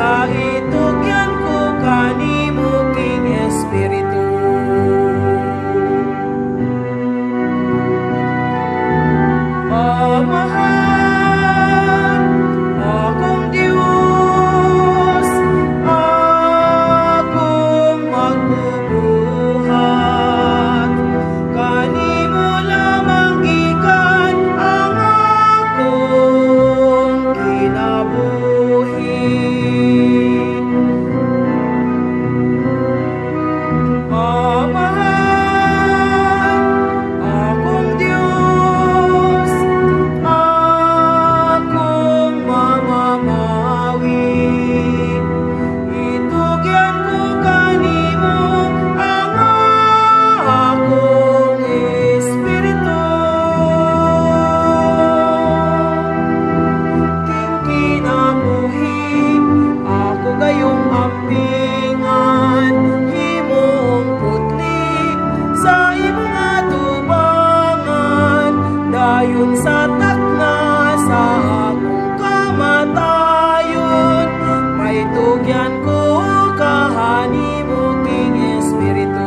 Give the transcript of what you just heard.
sa itugyan ko kanimo King Espiritu. Mahal akong Diyos, akong magbubuhat, kanimo lamang gikan ang akong kinabuhi. Mahal akong Diyos, akong mamamawi, itugyan ko kanimo ang akong espiritu. King kinabuhi, ako gayong ampingan, himong putli sa imong atubangan, dayon sa takna sa akong kamatayon, may tugyan ko kahanimo King Espiritu.